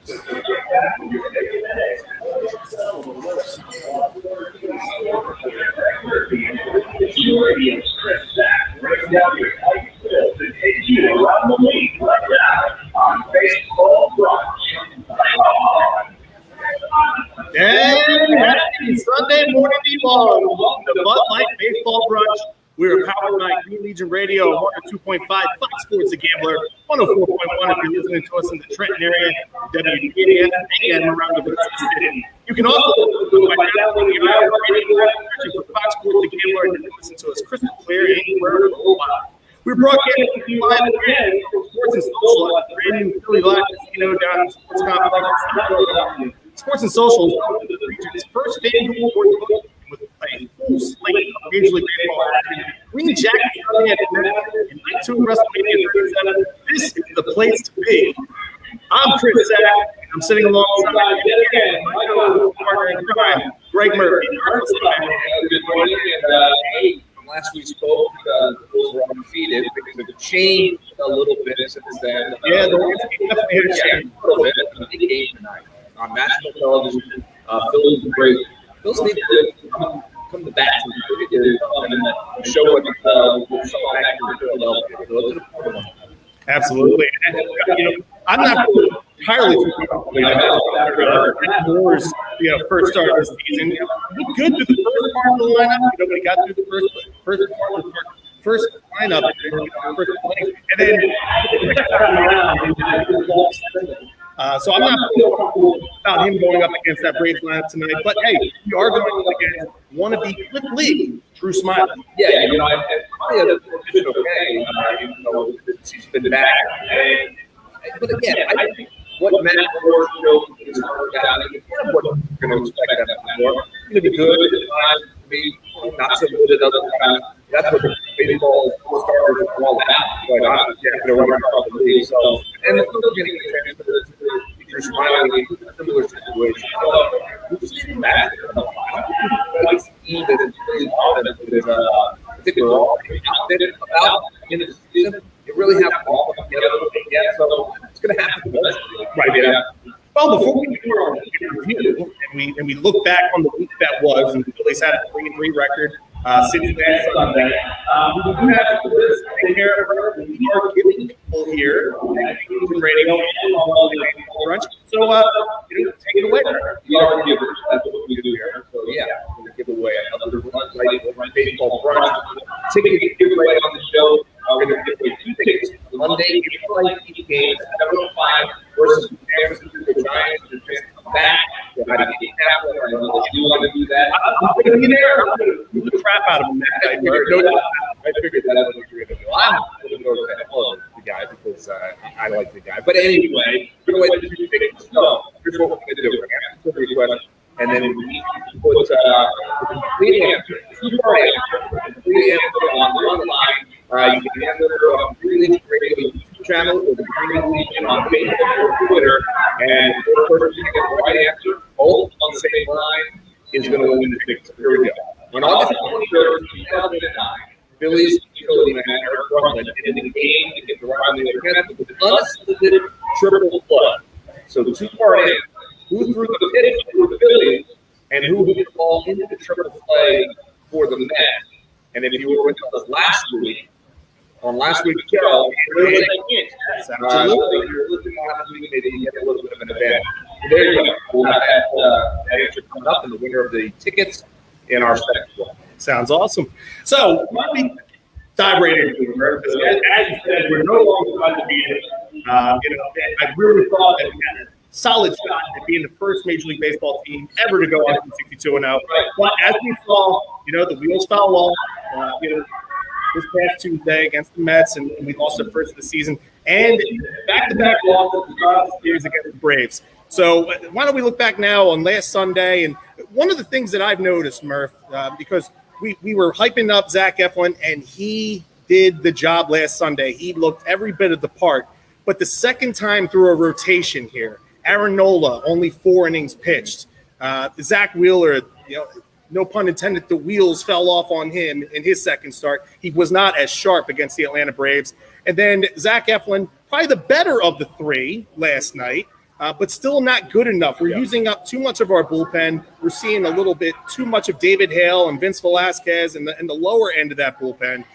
And happy Sunday morning, people. Welcome to Bud Light Baseball Brunch. We are powered by Green Legion Radio, 102.5 Fox Sports The Gambler, 104.1 if you're listening to us in the Trenton area, WDAF, and around the city. You can also listen by downloading the iHeartRadio app, searching for Fox Sports The Gambler, and listen to us crystal clear anywhere worldwide. We're broadcasting live again from Sports and Social at the brand new Philly Live Casino down in the Sports Complex. Sports and Social is one of the region's first FanDuel sportsbook with a full slate of Major League Baseball action. Green Jackets coming at the net in Night 2 WrestleMania 37. This is the place to be. I'm Chris Sack, and I'm sitting alongside my partner in crime, Greg Murphy. Good morning, and from last we spoke, the Bulls were undefeated. Things have changed a little bit since then. Yeah, the landscape definitely had a change. A little bit. A big game tonight on national television. Philly's great. Phillies need to come to bat and show what someone actually Philadelphia. Absolutely. And, I'm not entirely too Moore's first start of the season. Looked good through the first part of the lineup. We got through the first lineup, and then so I'm not about him going up against that Braves lineup tonight. But hey, we are going up against wannabe Cliff Lee, Drew Smiley. Yeah, probably a bit okay. Even though he's been back. But again, I think what Matt Moore showed is kind of what we're going to expect out of Moore. It's going to be good, maybe not so good at other times. That's what baseball starters are all about. Quite honest, running across the league. So, and the Phillies getting a chance to Drew Smiley, similar situation. So, we just need to match it. It's even I think we're all outfitted about in the season. You really have to all together yet, so it's going to happen eventually. Right. Yeah. Well, before we do our review and we look back on the week that was, and the Phillies had a 3-3 record since last Sunday. We do have to take care of her. We are giving people here at Radio and on the Brunch. So, take it away. We are givers. That's what we do here. So, yeah, we're going to give away another Brunch Baseball Brunch. Ticket to give away on the show. We're going to give away 2 tickets. Monday, each game, 7:05 versus the San Francisco Giants. They're just come back. So how do you get that? I know that you want to do that. I'm going to be there. I'm going to do the crap out of him. I figured that was what you were going to do. I'm going to go to the guy because I like the guy. But anyway, we're going to wait 2 tickets. So here's what we're going to do. We're going to answer 3 questions. And then we put the complete answer. Complete answer on the line. You can answer on Green Legion Radio YouTube channel or the Green Legion on Facebook or Twitter. And the person who gets the right answer, both on the same line, is going to win the ticket. So here we go. On August 23rd, 2009, Phillies utility man Eric Brunch ended the game to get the Riley against with an unsolicited triple play. So the 2-part answer. Who threw the pitch for the Phillies and who hit the ball into the triple play for the Mets? And if you were with us last week, on last week's show, you're looking last week, maybe you get a little bit of an advantage. So there you go. We'll have that answer coming up, and the winner of the tickets in our second one. Sounds awesome. So, let me dive right into it, because as you said, we're no longer undefeated. I really thought that we had a solid shot at being the first Major League Baseball team ever to go on 62-0. But as we saw, the wheels fell off. This past Tuesday against the Mets, and we lost the first of the season, and back-to-back losses against the Braves. So why don't we look back now on last Sunday? And one of the things that I've noticed, Murph, because we were hyping up Zach Eflin, and he did the job last Sunday. He looked every bit of the part. But the second time through a rotation here, Aaron Nola, only 4 innings pitched. Zach Wheeler, no pun intended, the wheels fell off on him in his second start. He was not as sharp against the Atlanta Braves. And then Zach Eflin, probably the better of the 3 last night, but still not good enough. We're using up too much of our bullpen. We're seeing a little bit too much of David Hale and Vince Velasquez in the lower end of that bullpen.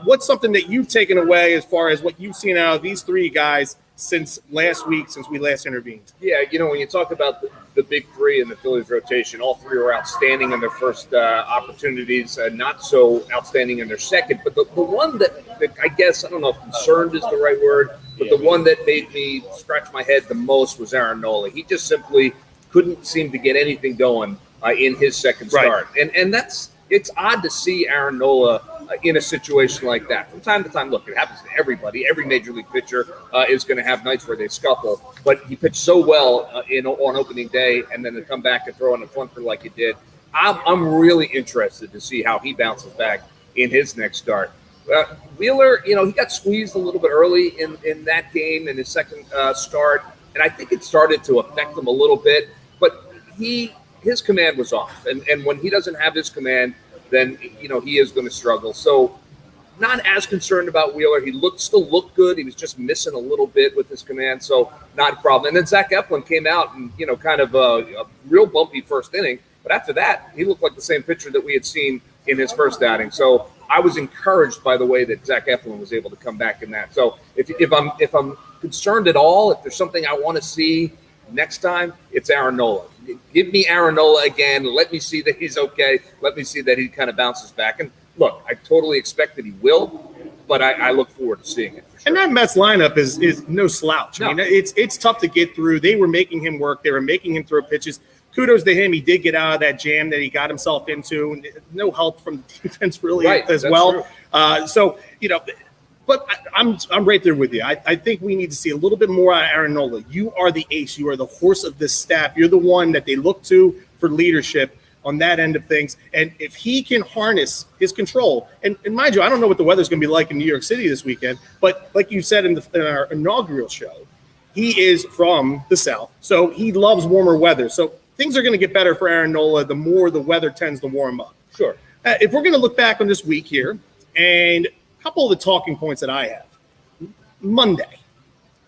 What's something that you've taken away as far as what you've seen out of these three guys since last week, since we last intervened? Yeah, when you talk about the big three in the Phillies rotation, all three were outstanding in their first opportunities, not so outstanding in their second. But the one that I guess, I don't know if concerned is the right word, but the one that made me scratch my head the most was Aaron Nola. He just simply couldn't seem to get anything going in his second start. And it's odd to see Aaron Nola in a situation like that. From time to time, look, it happens to everybody. Every major league pitcher is going to have nights where they scuffle, but he pitched so well on opening day, and then to come back and throw in a clunker like he did. I'm really interested to see how he bounces back in his next start. Wheeler, he got squeezed a little bit early in that game in his second start, and I think it started to affect him a little bit, but his command was off, and when he doesn't have his command, then he is going to struggle. So not as concerned about Wheeler. He still looked good. He was just missing a little bit with his command, so not a problem. And then Zach Eflin came out and kind of a real bumpy first inning, but after that he looked like the same pitcher that we had seen in his first outing. So I was encouraged by the way that Zach Eflin was able to come back in that. So if I'm concerned at all, if there's something I want to see next time, it's Aaron Nola. Give me Aaron Nola again. Let me see that he's okay. Let me see that he kind of bounces back. And look, I totally expect that he will, but I look forward to seeing it. For sure. And that Mets lineup is no slouch. No. I mean, it's tough to get through. They were making him work. They were making him throw pitches. Kudos to him. He did get out of that jam that he got himself into. No help from the defense really as well. But I'm right there with you. I think we need to see a little bit more out of Aaron Nola. You are the ace. You are the horse of this staff. You're the one that they look to for leadership on that end of things. And if he can harness his control, and mind you, I don't know what the weather's going to be like in New York City this weekend, but like you said in our inaugural show, he is from the South, so he loves warmer weather. So things are going to get better for Aaron Nola the more the weather tends to warm up. Sure. If we're going to look back on this week here, and couple of the talking points that I have. Monday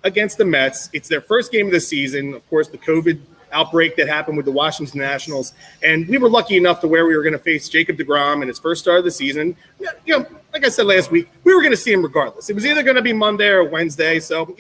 against the Mets. It's their first game of the season. Of course, the COVID outbreak that happened with the Washington Nationals. And we were lucky enough to where we were going to face Jacob Degrom in his first start of the season. Like I said last week, we were going to see him regardless. It was either going to be Monday or Wednesday. So,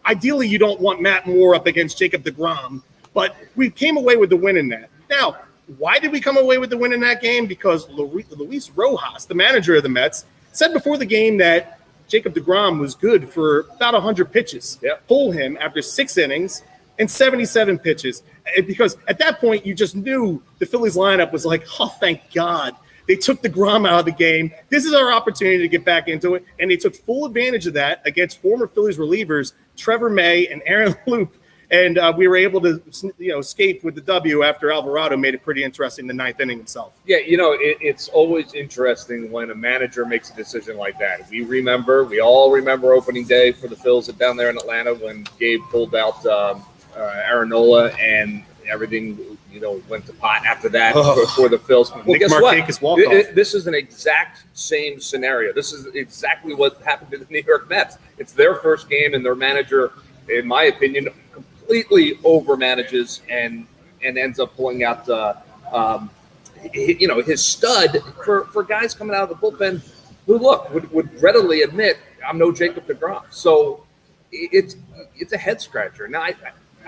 ideally you don't want Matt Moore up against Jacob Degrom. But we came away with the win in that. Now, why did we come away with the win in that game? Because Luis Rojas, the manager of the Mets, said before the game that Jacob Degrom was good for about 100 pitches. Yep. Pull him after 6 innings and 77 pitches. Because at that point, you just knew the Phillies lineup was like, oh, thank God. They took Degrom out of the game. This is our opportunity to get back into it. And they took full advantage of that against former Phillies relievers, Trevor May and Aaron Loop. And we were able to, escape with the W after Alvarado made it pretty interesting the 9th inning himself. Yeah, it's always interesting when a manager makes a decision like that. We all remember opening day for the Phils down there in Atlanta when Gabe pulled out Aaron Nola and everything, went to pot after that for the Phils. Well, guess what? This is an exact same scenario. This is exactly what happened to the New York Mets. It's their first game, and their manager, in my opinion, completely overmanages and ends up pulling out his stud for guys coming out of the bullpen who would readily admit I'm no Jacob Degrom. So it's a head scratcher. Now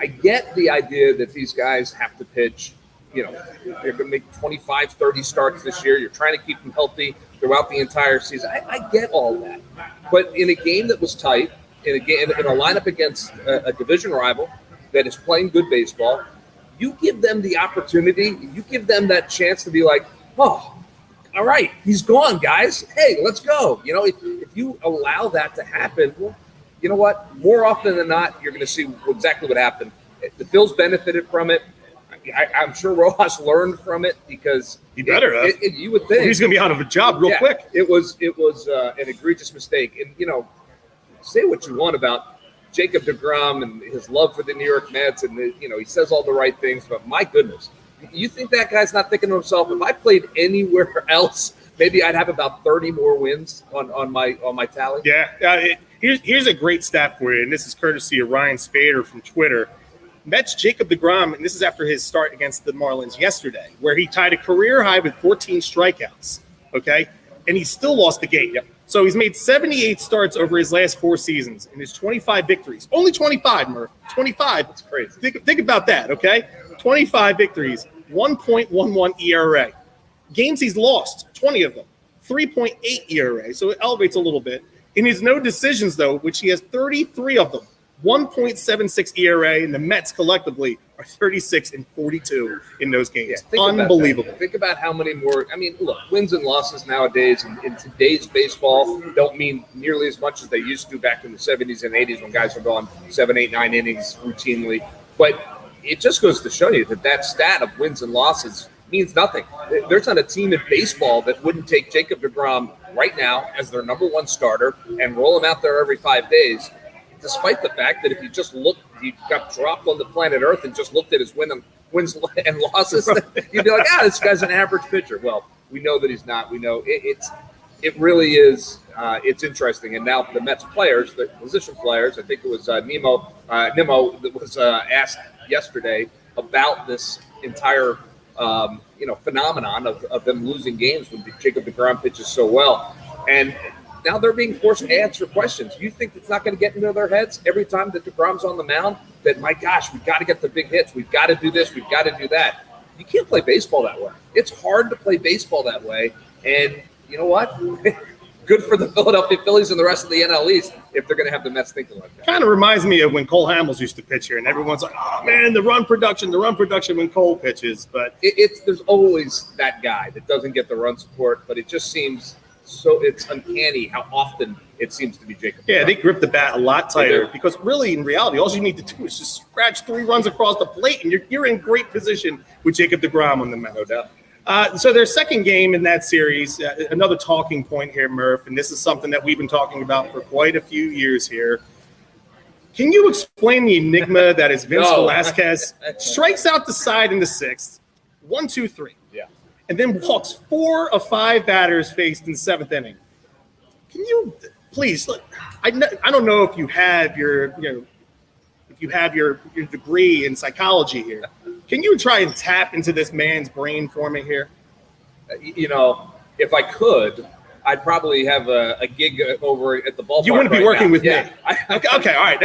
I get the idea that these guys have to pitch. They're going to make 25, 30 starts this year. You're trying to keep them healthy throughout the entire season. I get all that, but in a game that was tight, in a lineup against a division rival that is playing good baseball, you give them the opportunity, you give them that chance to be like, oh, all right, he's gone, guys. Hey, let's go. If you allow that to happen, well, you know what? More often than not, you're going to see exactly what happened. The Bills benefited from it. I'm sure Rojas learned from it because he better have. You would think he's going to be out of a job real quick. It was an egregious mistake, and say what you want about Jacob Degrom and his love for the New York Mets, and he says all the right things, but my goodness, you think that guy's not thinking to himself, if I played anywhere else, maybe I'd have about 30 more wins on my tally? Yeah. Here's a great stat for you, and this is courtesy of Ryan Spader from Twitter. Mets Jacob Degrom, and this is after his start against the Marlins yesterday, where he tied a career high with 14 strikeouts, okay? And he still lost the game. Yep. So he's made 78 starts over his last 4 seasons and his 25 victories. Only 25, Murph. 25. That's crazy. Think about that, okay? 25 victories, 1.11 ERA. Games he's lost, 20 of them, 3.8 ERA. So it elevates a little bit. In his no decisions, though, which he has 33 of them, 1.76 ERA, and the Mets collectively are 36 and 42 in those games. Yeah, Unbelievable. Think about how many more. I mean, look, wins and losses nowadays in today's baseball don't mean nearly as much as they used to back in the 70s and 80s when guys were going 7, 8, 9 innings routinely. But it just goes to show you that stat of wins and losses means nothing. There's not a team in baseball that wouldn't take Jacob Degrom right now as their number 1 starter and roll him out there every 5 days. Despite the fact that if you just looked, you got dropped on the planet Earth and just looked at his wins and losses, you'd be like, this guy's an average pitcher. Well, we know that he's not. We know it really is. It's interesting. And now the Mets players, the position players, I think it was Nimmo that was asked yesterday about this entire phenomenon of them losing games when Jacob Degrom pitches so well. And now they're being forced to answer questions. You think it's not going to get into their heads every time that DeGrom's on the mound that, my gosh, we've got to get the big hits. We've got to do this. We've got to do that. You can't play baseball that way. It's hard to play baseball that way. And you know what? Good for the Philadelphia Phillies and the rest of the NL East if they're going to have the Mets thinking like that. Kind of reminds me of when Cole Hamels used to pitch here, and everyone's like, oh, man, the run production when Cole pitches. But there's always that guy that doesn't get the run support, but it just seems – so it's uncanny how often it seems to be Jacob. Yeah, they grip the bat a lot tighter because really, in reality, all you need to do is just scratch 3 runs across the plate, and you're in great position with Jacob Degrom on the mound. No doubt. So their second game in that series, another talking point here, Murph, and this is something that we've been talking about for quite a few years here. Can you explain the enigma that is Vince Velasquez strikes out the side in the 6th, 1, 2, 3. And then walks 4 of 5 batters faced in the 7th inning. Can you please? I don't know if you have your degree in psychology here. Can you try and tap into this man's brain for me here? If I could, I'd probably have a gig over at the ballpark. You wouldn't be working with me. Okay, all right.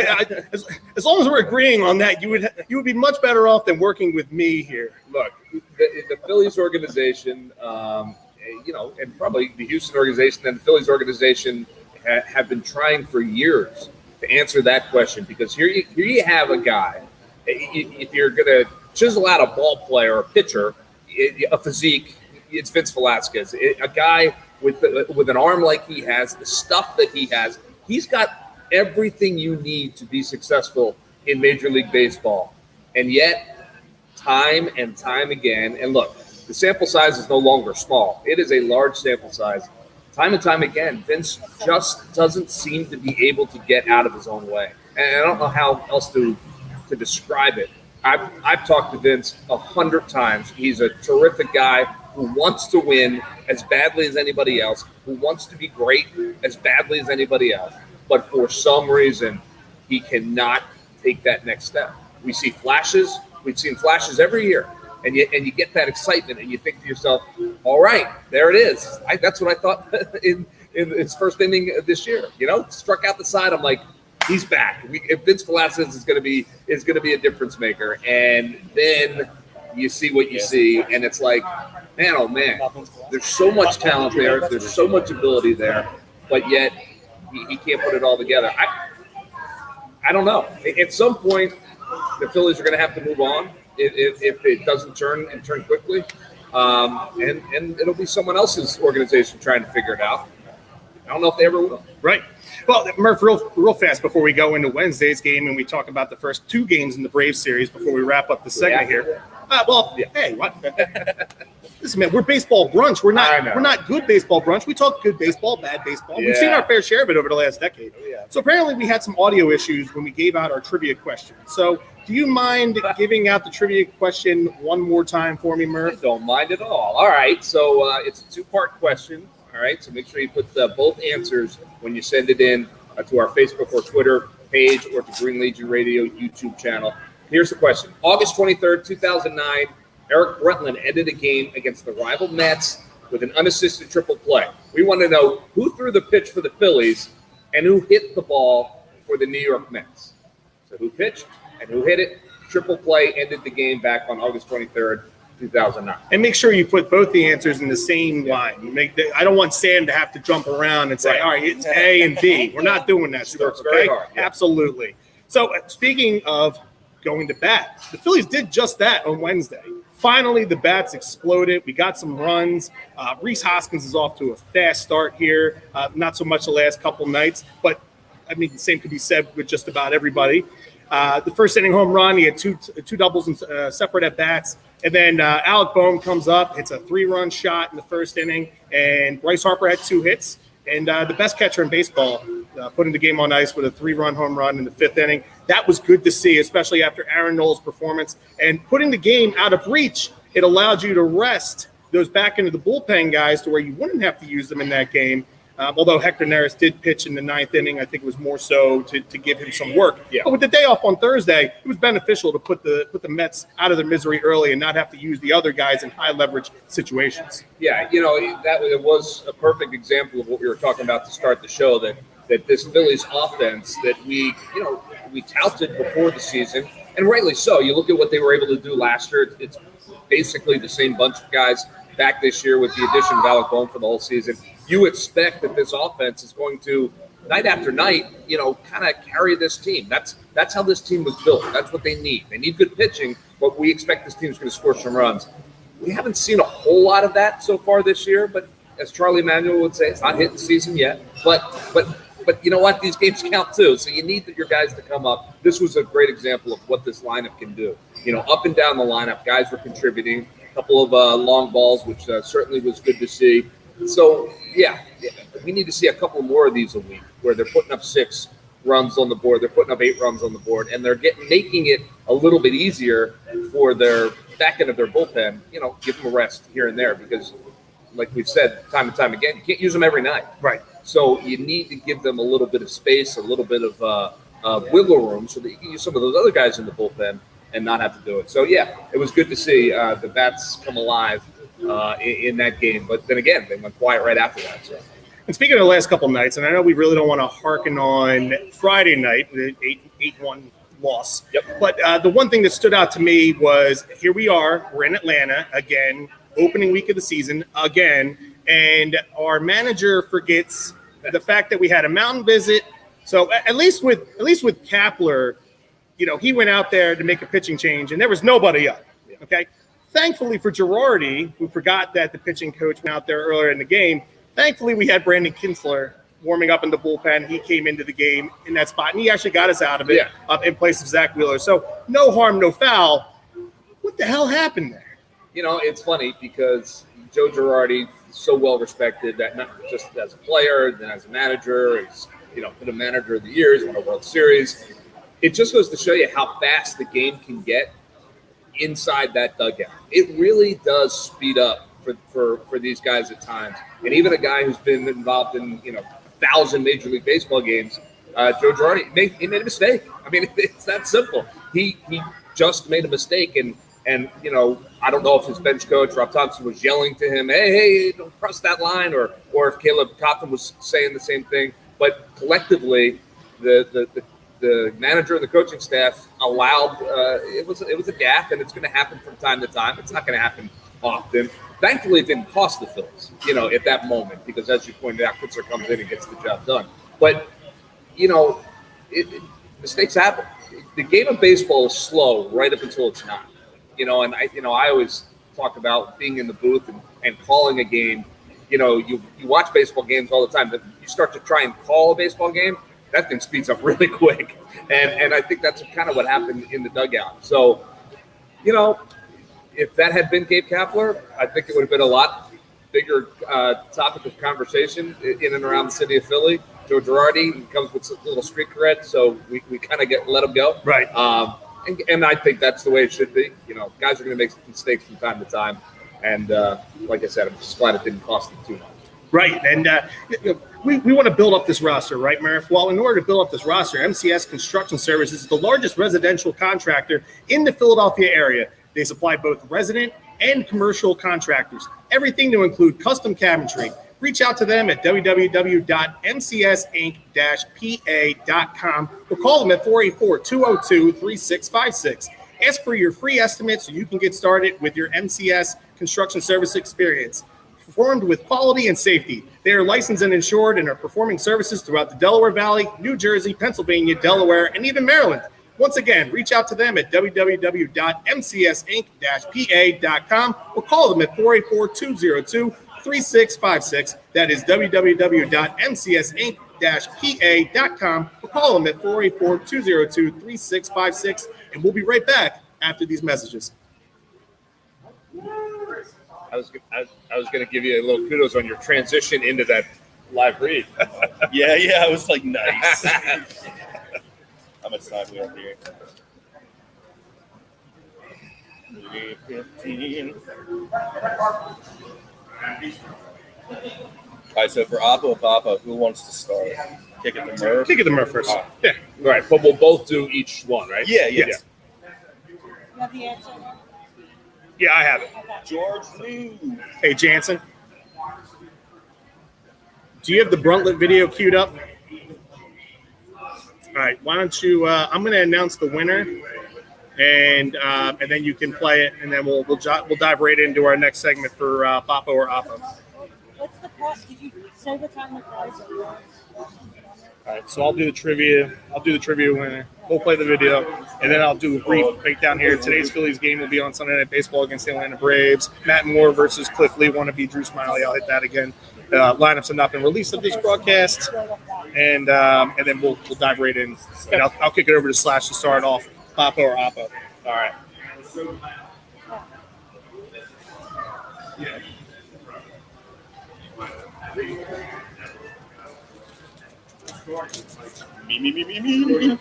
As long as we're agreeing on that, you would be much better off than working with me here. Look, the Phillies organization, and probably the Houston organization and the Phillies organization have been trying for years to answer that question because here you have a guy. If you're going to chisel out a ball player, a pitcher, a physique, it's Vince Velasquez, a guy with an arm like he has, the stuff that he has. He's got everything you need to be successful in Major League Baseball. And yet, time and time again, and look, the sample size is no longer small. It is a large sample size. Time and time again, Vince just doesn't seem to be able to get out of his own way. And I don't know how else to describe it. I've talked to Vince 100 times. He's a terrific guy who wants to win as badly as anybody else, who wants to be great as badly as anybody else. But for some reason, he cannot take that next step. We see flashes. We've seen flashes every year. And you get that excitement, and you think to yourself, all right, there it is. That's what I thought in his first inning this year. Struck out the side. I'm like, he's back. If Vince Velasquez is going to be a difference maker, and then you see what you see, and it's like, man, oh man, there's so much talent there, there's so much ability there, but yet he can't put it all together. I don't know. At some point, the Phillies are going to have to move on if it doesn't turn quickly, and it'll be someone else's organization trying to figure it out. I don't know if they ever will. Right. Well, Murph, real fast before we go into Wednesday's game and we talk about the first 2 games in the Braves series before we wrap up the segment here. Hey, what? Listen, man, we're baseball brunch. We're not good baseball brunch. We talk good baseball, bad baseball. Yeah. We've seen our fair share of it over the last decade. Yeah. So apparently we had some audio issues when we gave out our trivia question. So do you mind giving out the trivia question one more time for me, Murph? I don't mind at all. All right, so it's a 2-part question. All right, so make sure you put both answers when you send it in to our Facebook or Twitter page or to Green Legion Radio YouTube channel. Here's the question. August 23rd, 2009, Eric Brentland ended a game against the rival Mets with an unassisted triple play. We want to know who threw the pitch for the Phillies and who hit the ball for the New York Mets. So who pitched and who hit it? Triple play ended the game back on August 23rd, 2009. And make sure you put both the answers in the same line. I don't want Sam to have to jump around and say, all right, it's A and B. We're not doing that stuff, Works very okay? hard, yeah. Absolutely. So speaking of going to bat, the Phillies did just that on Wednesday. Finally, the bats exploded. We got some runs. Rhys Hoskins is off to a fast start here. Not so much the last couple nights, but I mean, the same could be said with just about everybody. The first inning home run, he had two doubles and separate at bats. And then Alec Boehm comes up, hits a 3-run shot in the first inning, and Bryce Harper had 2 hits. And the best catcher in baseball putting the game on ice with a 3-run home run in the 5th inning. That was good to see, especially after Aaron Nola's performance. And putting the game out of reach, it allowed you to rest those back into the bullpen guys to where you wouldn't have to use them in that game. Although Hector Neris did pitch in the 9th inning, I think it was more so to give him some work. Yeah. But with the day off on Thursday, it was beneficial to put the Mets out of their misery early and not have to use the other guys in high leverage situations. Yeah, it was a perfect example of what we were talking about to start the show, that this Phillies offense that we touted before the season, and rightly so. You look at what they were able to do last year, it's basically the same bunch of guys back this year with the addition of Alec Boehm for the whole season. You expect that this offense is going to, night after night, kind of carry this team. That's how this team was built. That's what they need. They need good pitching, but we expect this team's going to score some runs. We haven't seen a whole lot of that so far this year, but as Charlie Manuel would say, it's not hitting season yet. But you know what? These games count too. So you need your guys to come up. This was a great example of what this lineup can do. Up and down the lineup, guys were contributing. A couple of long balls, which certainly was good to see. So, yeah, we need to see a couple more of these a week where they're putting up 6 runs on the board. They're putting up 8 runs on the board, and they're making it a little bit easier for their back end of their bullpen. Give them a rest here and there because, like we've said time and time again, you can't use them every night. Right. So you need to give them a little bit of space, a little bit of wiggle room so that you can use some of those other guys in the bullpen and not have to do it. So, yeah, it was good to see the bats come alive in that game. But then again, they went quiet right after that. So. And speaking of the last couple nights, and I know we really don't want to hearken on Friday night, the 8-1 loss. Yep. But the one thing that stood out to me was here we are, we're in Atlanta again, opening week of the season again, and our manager forgets the fact that we had a mountain visit. So at least with Kapler, he went out there to make a pitching change, and there was nobody up. Okay. Thankfully for Girardi, who forgot that the pitching coach went out there earlier in the game, thankfully we had Brandon Kinsler warming up in the bullpen. He came into the game in that spot, and he actually got us out of it in place of Zach Wheeler. So no harm, no foul. What the hell happened there? It's funny because Joe Girardi is so well respected that not just as a player, then as a manager, he's been a manager of the year, he's won a World Series. It just goes to show you how fast the game can get inside that dugout. It really does speed up for these guys at times. And even a guy who's been involved in 1,000 Major League Baseball games, Joe Girardi, he made a mistake. I mean, it's that simple. He just made a mistake, and I don't know if his bench coach Rob Thompson was yelling to him, "Hey, don't cross that line," or if Caleb Cotham was saying the same thing. But collectively, the manager and the coaching staff allowed it was a gaffe, and it's going to happen from time to time. It's not going to happen often. Thankfully, it didn't cost the Phillies, at that moment, because as you pointed out, Kinsler comes in and gets the job done. But mistakes happen. The game of baseball is slow right up until it's not. And I always talk about being in the booth and calling a game. You watch baseball games all the time, but you start to try and call a baseball game, that thing speeds up really quick. And I think that's kind of what happened in the dugout. So, if that had been Gabe Kapler, I think it would have been a lot bigger topic of conversation in and around the city of Philly. Joe Girardi comes with a little street cred, so we kind of let him go. Right. And I think that's the way it should be. Guys are going to make mistakes from time to time. And like I said, I'm just glad it didn't cost them too much. Right. And we want to build up this roster, right, Murph? Well, in order to build up this roster, MCS Construction Service is the largest residential contractor in the Philadelphia area. They supply both resident and commercial contractors, everything to include custom cabinetry. Reach out to them at www.mcsinc-pa.com or call them at 484-202-3656. Ask for your free estimate so you can get started with your MCS Construction Service experience. Performed with quality and safety. They are licensed and insured and are performing services throughout the Delaware Valley, New Jersey, Pennsylvania, Delaware, and even Maryland. Once again, reach out to them at www.mcsinc-pa.com or call them at 484-202-3656. That is www.mcsinc-pa.com or call them at 484-202-3656. And we'll be right back after these messages. I was going to give you a little kudos on your transition into that live read. Yeah, I was like, nice. How much time we have here? 3:15. All right, so for Appa and Papa, who wants to start? Kick it to Murph. Kick it to Murph first. Yeah. All right, but we'll both do each one, right? Yeah. You have the answer? Yeah, I have it. George Lou. Hey, Jansen. Do you have the Bruntlet video queued up? All right, why don't you? I'm going to announce the winner, and then you can play it, and then we'll dive right into our next segment for Papa or Appa. What's the prize? Did you say what's on the prize? All right, so I'll do the trivia. Winner. We'll play the video, and then I'll do a brief breakdown here. Today's Phillies game will be on Sunday Night Baseball against the Atlanta Braves. Matt Moore versus Cliff Lee. Want to be Drew Smiley. I'll hit that again. Lineups have not been released of this broadcast, and then we'll dive right in. And I'll kick it over to Slash to start off. Papa or Appa. All right. Me. Hey,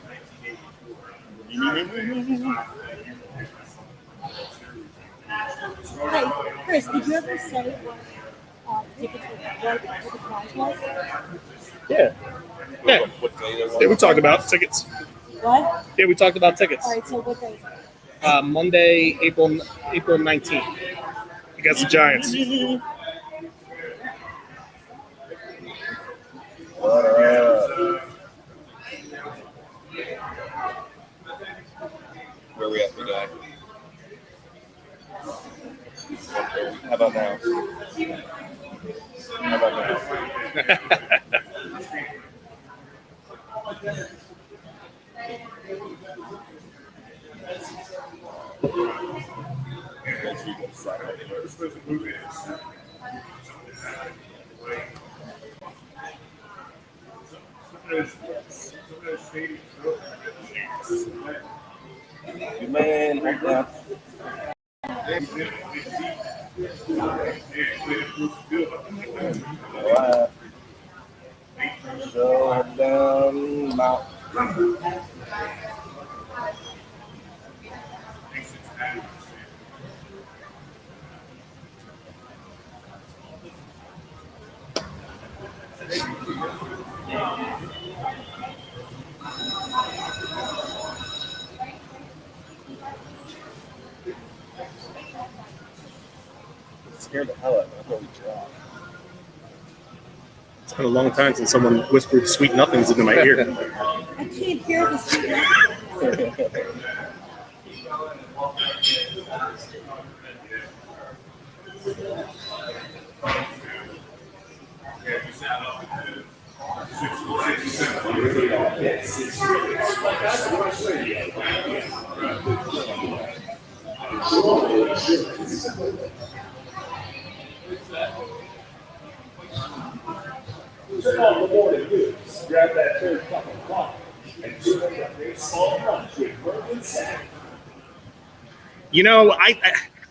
Chris, did you ever say what tickets what the prize was? Yeah. Yeah, we talked about tickets. What? Yeah, we talked about tickets. All right, so what day is it? Monday, April 19th against the Giants. Where we at today? How about now? You man, hold down. Alright. So head down, mount. Scared the hell out of me. I thought we dropped. It's been a long time since someone whispered sweet nothings into my ear. I can't hear the sweet. Grab that third cup of coffee and do a baseball brunch with Murph and Sam. You know,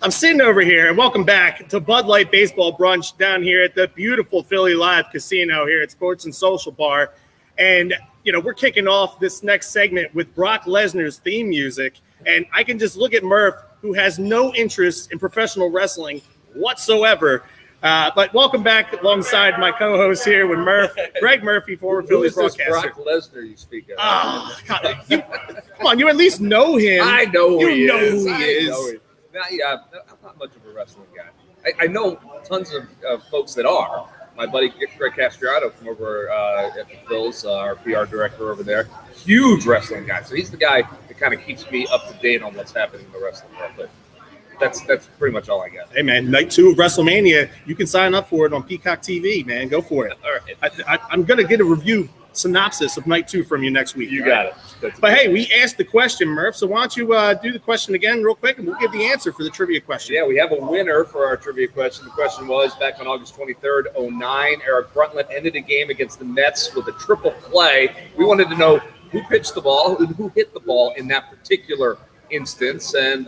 I'm sitting over here, and welcome back to Bud Light Baseball Brunch down here at the beautiful Philly Live Casino here at Sports and Social Bar. And, you know, we're kicking off this next segment with Brock Lesnar's theme music. And I can just look at Murph, who has no interest in professional wrestling whatsoever. But welcome back alongside my co-host here with Greg Murphy, former Phillies broadcaster. Brock Lesnar you speak of? Oh, God, come on, you at least know him. I know who he is. Who he is. I'm not much of a wrestling guy. I know tons of folks that are. My buddy Greg Castriato from over at the Phils, our PR director over there, huge wrestling guy. So he's the guy that kind of keeps me up to date on what's happening in the wrestling world. But that's pretty much all I got. Hey, man, night 2 of WrestleMania, you can sign up for it on Peacock TV, man. Go for it. All right. I'm going to get a review synopsis of night 2 from you next week. You got it. But hey, we asked the question, Murph, so why don't you do the question again real quick, and we'll give the answer for the trivia question. Yeah, we have a winner for our trivia question. The question was, back on August 23rd, 2009, Eric Bruntlett ended a game against the Mets with a triple play. We wanted to know who pitched the ball, who hit the ball in that particular instance, and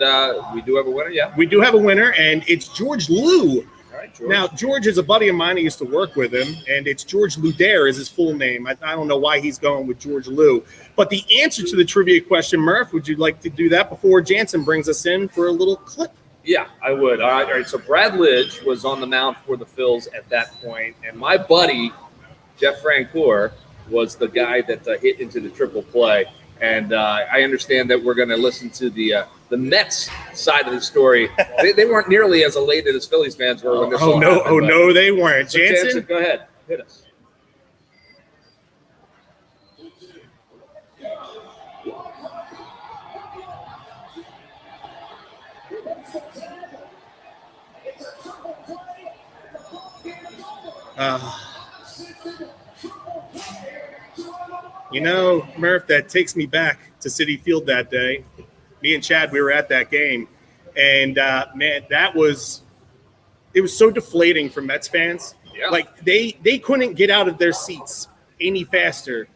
we do have a winner, yeah? We do have a winner, and it's George Liu. All right, George. Now, George is a buddy of mine. I used to work with him, and it's George Ludaire is his full name. I don't know why he's going with George Liu. But the answer to the trivia question, Murph, would you like to do that before Jansen brings us in for a little clip? Yeah, I would. All right, so Brad Lidge was on the mound for the Phils at that point, and my buddy, Jeff Francoeur, was the guy that hit into the triple play. And I understand that we're going to listen to the Mets side of the story. They weren't nearly as elated as Phillies fans were when this all happened. No, they weren't. So Jansen, go ahead, hit us. You know, Murph, that takes me back to Citi Field that day. Me and Chad, we were at that game. And, man, it was so deflating for Mets fans. Yeah. Like, they couldn't get out of their seats any faster.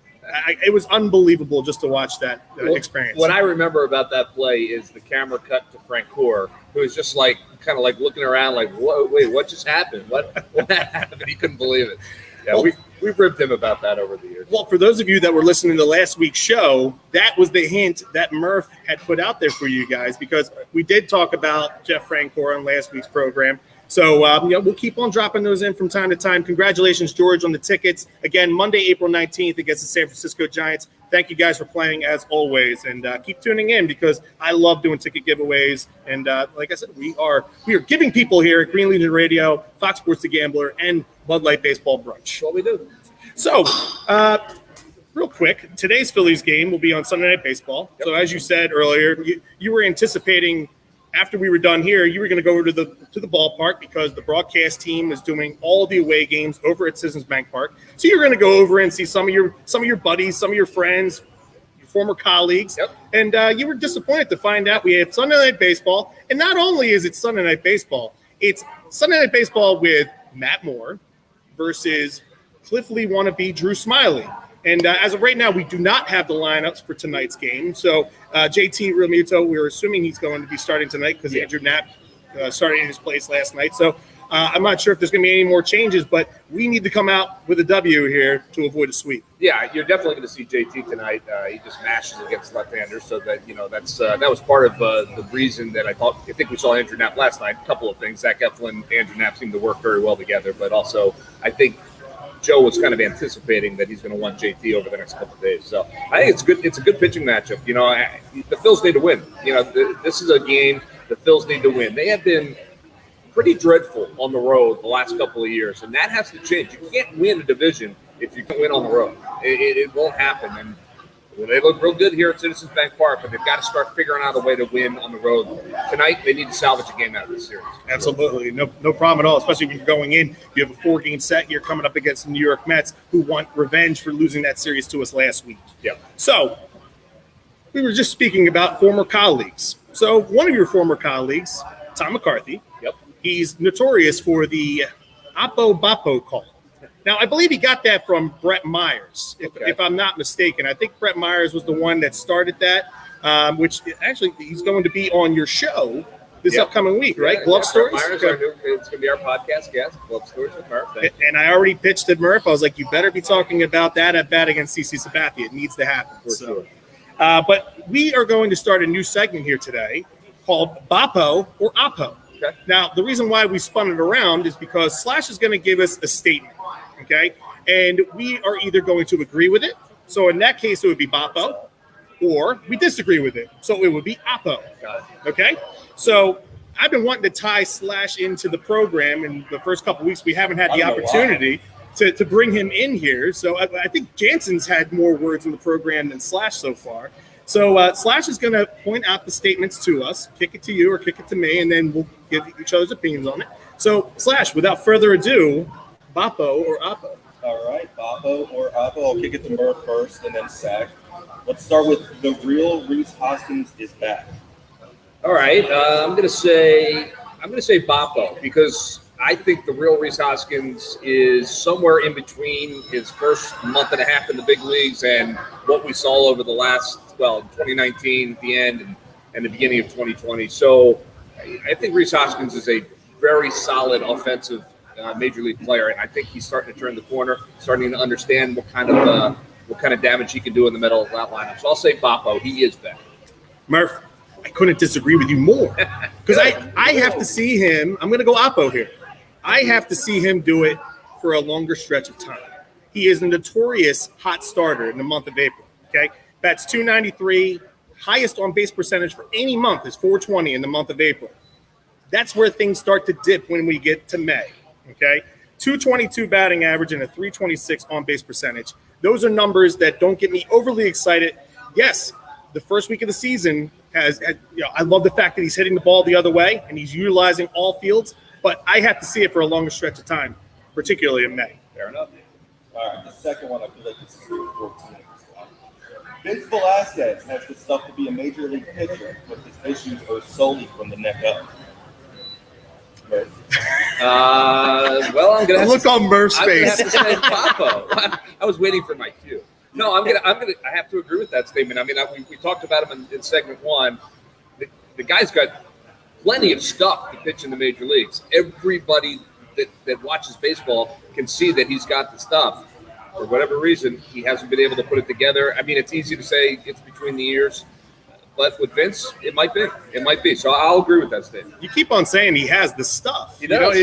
It was unbelievable just to watch that experience. What I remember about that play is the camera cut to Francoeur, who was just like, kind of like looking around like, wait, what just happened? What happened? He couldn't believe it. Yeah, well, we've ribbed him about that over the years. Well, for those of you that were listening to last week's show, that was the hint that Murph had put out there for you guys, because we did talk about Jeff Francoeur on last week's program. So, we'll keep on dropping those in from time to time. Congratulations, George, on the tickets. Again, Monday, April 19th against the San Francisco Giants. Thank you guys for playing as always, and keep tuning in because I love doing ticket giveaways. And like I said, we are giving people here at Green Legion Radio, Fox Sports The Gambler, and Bud Light Baseball Brunch. That's what we do. So, real quick, today's Phillies game will be on Sunday Night Baseball. Yep. So, as you said earlier, you were anticipating after we were done here, you were going to go over to the ballpark because the broadcast team is doing all the away games over at Citizens Bank Park. So you're going to go over and see some of your buddies, some of your friends, your former colleagues. Yep. And you were disappointed to find out we had Sunday Night Baseball. And not only is it Sunday Night Baseball, it's Sunday Night Baseball with Matt Moore versus Cliff Lee wannabe Drew Smiley. And as of right now, we do not have the lineups for tonight's game. So JT Realmuto, we're assuming he's going to be starting tonight because Andrew Knapp started in his place last night. So I'm not sure if there's going to be any more changes, but we need to come out with a W here to avoid a sweep. Yeah, you're definitely going to see JT tonight. He just mashes against left-handers, so that that was part of the reason that I think we saw Andrew Knapp last night. A couple of things: Zach Eflin, Andrew Knapp seemed to work very well together, but also I think Joe was kind of anticipating that he's going to want JT over the next couple of days. So I think it's good. It's a good pitching matchup. The Phils need to win. This is a game the Phils need to win. They have been pretty dreadful on the road the last couple of years, and that has to change. You can't win a division if you can't win on the road. It won't happen. And they look real good here at Citizens Bank Park, but they've got to start figuring out a way to win on the road. Tonight, they need to salvage a game out of this series. Absolutely. No problem at all, especially when you're going in. You have a 4-game set here coming up against the New York Mets, who want revenge for losing that series to us last week. Yeah. So we were just speaking about former colleagues. So one of your former colleagues, Tom McCarthy, yep, he's notorious for the Oppo Boppo call. Now, I believe he got that from Brett Myers, if I'm not mistaken. I think Brett Myers was the one that started that, which actually he's going to be on your show this upcoming week, right? Yeah, Glove Stories? Myers, it's going to be our podcast guest, Glove Stories with Murph. And I already pitched at Murph. I was like, you better be talking about that at bat against CC Sabathia. It needs to happen. For sure. But we are going to start a new segment here today called Boppo or Oppo. Okay. Now, the reason why we spun it around is because Slash is going to give us a statement, okay? And we are either going to agree with it. So in that case, it would be Boppo, or we disagree with it. So it would be Oppo, okay? So I've been wanting to tie Slash into the program. In the first couple of weeks, we haven't had the opportunity to bring him in here. So I think Jansen's had more words in the program than Slash so far. So Slash is going to point out the statements to us, kick it to you or kick it to me, and then we'll give each other's opinions on it. So Slash, without further ado, Boppo or Oppo? All right, Boppo or Oppo. I'll kick it to Murph first, and then Sack. Let's start with the real Reese Hoskins is back. All right, I'm gonna say Boppo, because I think the real Reese Hoskins is somewhere in between his first month and a half in the big leagues and what we saw over the last, 2019 at the end and the beginning of 2020. So I think Reese Hoskins is a very solid offensive major league player, and I think he's starting to turn the corner, starting to understand what kind of damage he can do in the middle of that lineup. So I'll say Boppo. He is back. Murph, I couldn't disagree with you more, because I have to see him. I'm going to go Oppo here. I have to see him do it for a longer stretch of time. He is a notorious hot starter in the month of April, okay? Bats .293, highest on-base percentage for any month is .420 in the month of April. That's where things start to dip when we get to May, okay? .222 batting average and a .326 on-base percentage. Those are numbers that don't get me overly excited. Yes, the first week of the season I love the fact that he's hitting the ball the other way and he's utilizing all fields, but I have to see it for a longer stretch of time, particularly in May. Fair enough. All right, the second one, I feel like this is 14. Vince Velasquez has the stuff to be a major league pitcher, but his issues are solely from the neck up. Well, I'm gonna look on Murph's face. I'm gonna have to say Boppo. I was waiting for my cue. No, I have to agree with that statement. I mean, we talked about him in segment one. The guy's got plenty of stuff to pitch in the major leagues. Everybody that watches baseball can see that he's got the stuff. For whatever reason, he hasn't been able to put it together. I mean, it's easy to say it's between the ears, but with Vince, it might be. It might be. So I'll agree with that statement. You keep on saying he has the stuff. He does.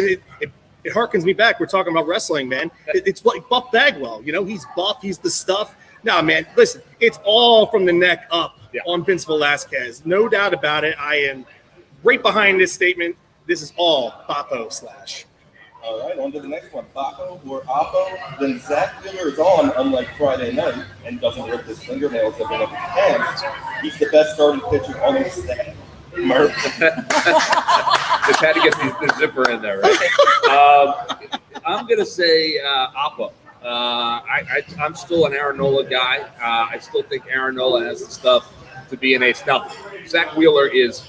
It harkens me back. We're talking about wrestling, man. It's like Buff Bagwell. He's buff. He's the stuff. No, man, listen, it's all from the neck up on Vince Velasquez. No doubt about it. I am right behind this statement. This is all Boppo Slash. All right, on to the next one. Boppo or Oppo. Then Zach Wheeler is on, unlike Friday night, and doesn't rip his fingernails up in his hands. He's the best starting pitcher on the staff. Murph. Just had to get the zipper in there, right? I'm going to say Oppo. I'm still an Aaron Nola guy. I still think Aaron Nola has the stuff to be an ace. Now, Zach Wheeler is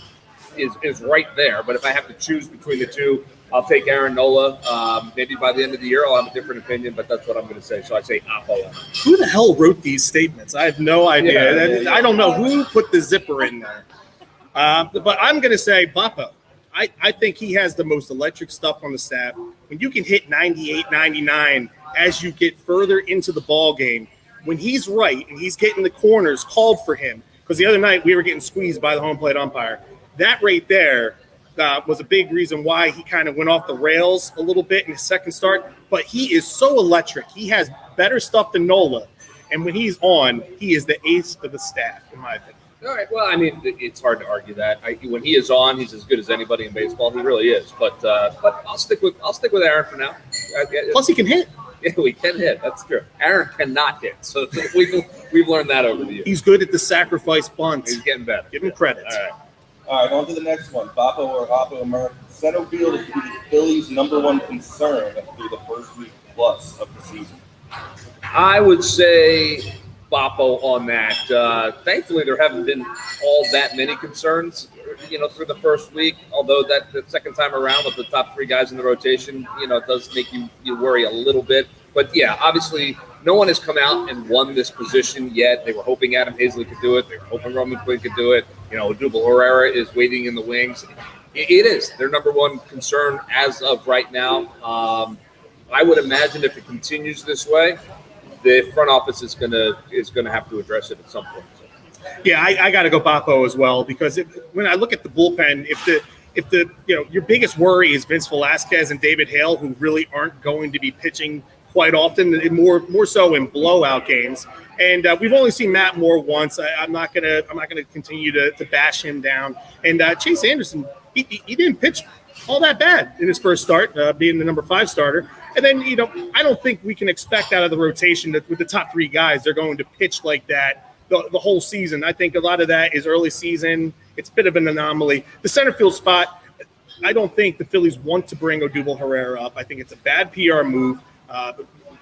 right there, but if I have to choose between the two, I'll take Aaron Nola. Maybe by the end of the year, I'll have a different opinion, but that's what I'm going to say. So I say Oppo. Who the hell wrote these statements? I have no idea. I don't know who put the zipper in there. But I'm going to say Boppo. I think he has the most electric stuff on the staff. When you can hit 98, 99 as you get further into the ball game, when he's right and he's getting the corners called for him, because the other night we were getting squeezed by the home plate umpire. That right there was a big reason why he kind of went off the rails a little bit in his second start. But he is so electric. He has better stuff than Nola. And when he's on, he is the ace of the staff, in my opinion. All right. Well, I mean, it's hard to argue that. When he is on, he's as good as anybody in baseball. He really is. But I'll stick with Aaron for now. Plus, he can hit. Yeah, we can hit. That's true. Aaron cannot hit. So we've learned that over the years. He's good at the sacrifice bunt. He's getting better. Give him credit. All right, on to the next one. Boppo or Oppo Murph. Center field is to be the Phillies' number one concern through the first week plus of the season. I would say Boppo on that. Thankfully, there haven't been all that many concerns, through the first week. Although the second time around with the top three guys in the rotation, it does make you worry a little bit. But yeah, obviously, no one has come out and won this position yet. They were hoping Adam Hazley could do it. They were hoping Roman Quinn could do it. Odubel Herrera is waiting in the wings. It is their number one concern as of right now. I would imagine if it continues this way, the front office is gonna have to address it at some point. Yeah, I got to go Boppo as well, because when I look at the bullpen, if your biggest worry is Vince Velasquez and David Hale, who really aren't going to be pitching quite often, more so in blowout games. And we've only seen Matt Moore once. I'm not gonna continue to bash him down. And Chase Anderson, he didn't pitch all that bad in his first start, being the number 5 starter. And then I don't think we can expect out of the rotation that with the top 3 guys they're going to pitch like that the whole season. I think a lot of that is early season. It's a bit of an anomaly. The center field spot, I don't think the Phillies want to bring Odubel Herrera up. I think it's a bad PR move.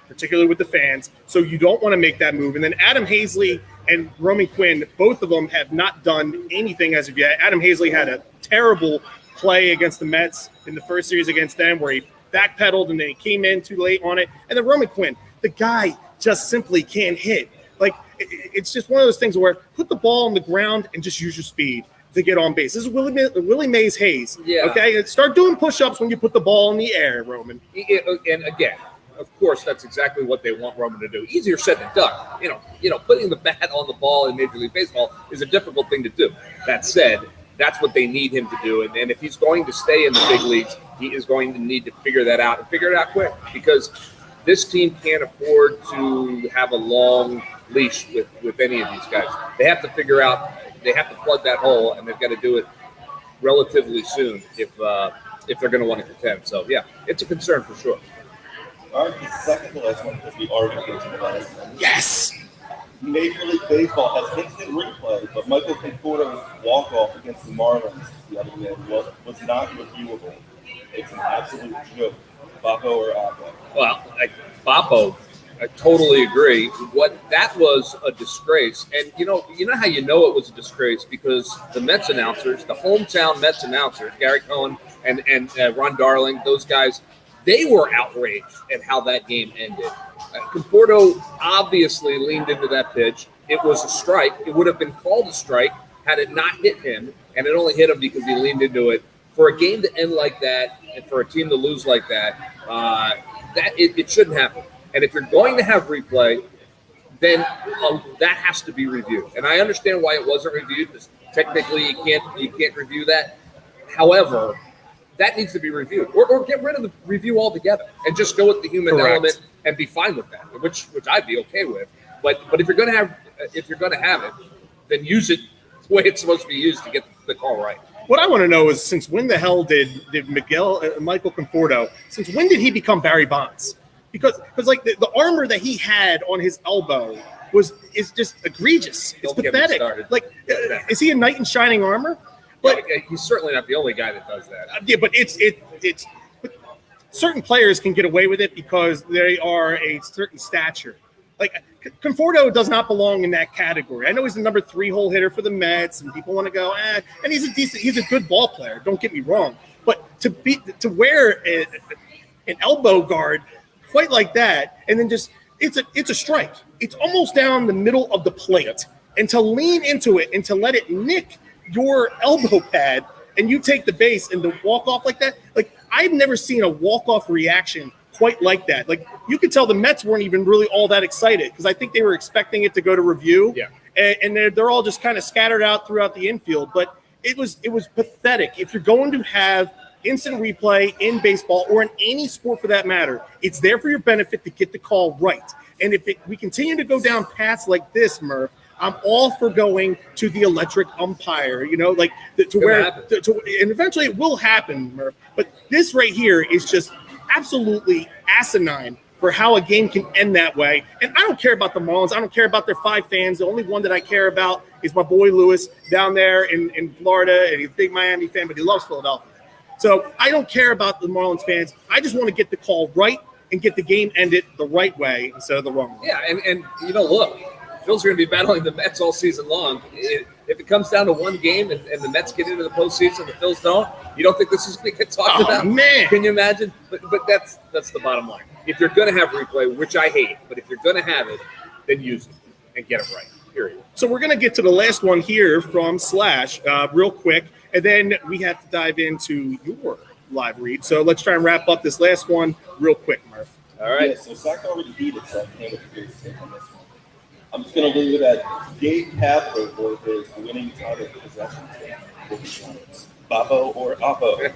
Particularly with the fans. So you don't want to make that move. And then Adam Hazley and Roman Quinn, both of them have not done anything as of yet. Adam Hazley had a terrible play against the Mets in the first series against them where he backpedaled and then he came in too late on it. And then Roman Quinn, the guy just simply can't hit. Like, it's just one of those things where put the ball on the ground and just use your speed to get on base. This is Willie Mays Hayes. Yeah. Okay? And start doing push-ups when you put the ball in the air, Roman. And again, of course, that's exactly what they want Roman to do. Easier said than done. Putting the bat on the ball in Major League Baseball is a difficult thing to do. That said, that's what they need him to do. And if he's going to stay in the big leagues, he is going to need to figure that out and figure it out quick, because this team can't afford to have a long leash with any of these guys. They have to figure out, they have to plug that hole, and they've got to do it relatively soon if they're going to want to contend. So, yeah, it's a concern for sure. All right, the second to last one, because we already get to the last one. Yes! Major League Baseball has instant replay, but Michael Conforto's walk-off against the Marlins the other day was not reviewable. It's an absolute joke. Boppo or Oppo? Well, Boppo, I totally agree. That was a disgrace. And you know how you know it was a disgrace? Because the Mets announcers, the hometown Mets announcers, Gary Cohen and Ron Darling, those guys, they were outraged at how that game ended. Conforto obviously leaned into that pitch. It was a strike. It would have been called a strike had it not hit him, and it only hit him because he leaned into it. For a game to end like that and for a team to lose like that, it shouldn't happen. And if you're going to have replay, then that has to be reviewed. And I understand why it wasn't reviewed, because technically you can't review that. However, that needs to be reviewed, or get rid of the review altogether and just go with the human element and be fine with that, which I'd be okay with. But if you're going to have it, then use it the way it's supposed to be used to get the call right. What I want to know is, since when the hell did Michael Conforto, since when did he become Barry Bonds? Because like the armor that he had on his elbow is just egregious. It's pathetic. Like, is he a knight in shining armor? But he's certainly not the only guy that does that. Yeah, but it's certain players can get away with it because they are a certain stature. Like, Conforto does not belong in that category. I know he's the number 3 hole hitter for the Mets, and people want to go, and he's a good ball player. Don't get me wrong, but to wear an elbow guard quite like that, and then just it's a strike. It's almost down the middle of the plate, and to lean into it and to let it nick your elbow pad, and you take the base and to walk off like that. Like, I've never seen a walk-off reaction quite like that. Like, you could tell the Mets weren't even really all that excited, because I think they were expecting it to go to review. Yeah. And they're all just kind of scattered out throughout the infield. But it was pathetic. If you're going to have instant replay in baseball, or in any sport for that matter, it's there for your benefit to get the call right. And if we continue to go down paths like this, Murph, I'm all for going to the electric umpire, like to where, and eventually it will happen, Murph. But this right here is just absolutely asinine for how a game can end that way. And I don't care about the Marlins. I don't care about their 5 fans. The only one that I care about is my boy Lewis down there in Florida, and he's a big Miami fan, but he loves Philadelphia. So I don't care about the Marlins fans. I just want to get the call right and get the game ended the right way instead of the wrong way. Yeah, and look, Phil's are going to be battling the Mets all season long. If it comes down to one game and the Mets get into the postseason and the Phils don't, you don't think this is going to get talked about? Man. Can you imagine? But that's the bottom line. If you're going to have replay, which I hate, but if you're going to have it, then use it and get it right, period. So we're going to get to the last one here from Slash real quick, and then we have to dive into your live read. So let's try and wrap up this last one real quick, Murph. All right. Yeah, so Zach already beat it, so I can't get the biggest take on this one. I'm just going to leave it at Gabe Kapler for his winning title possession team for the Giants. Babo or Oppo?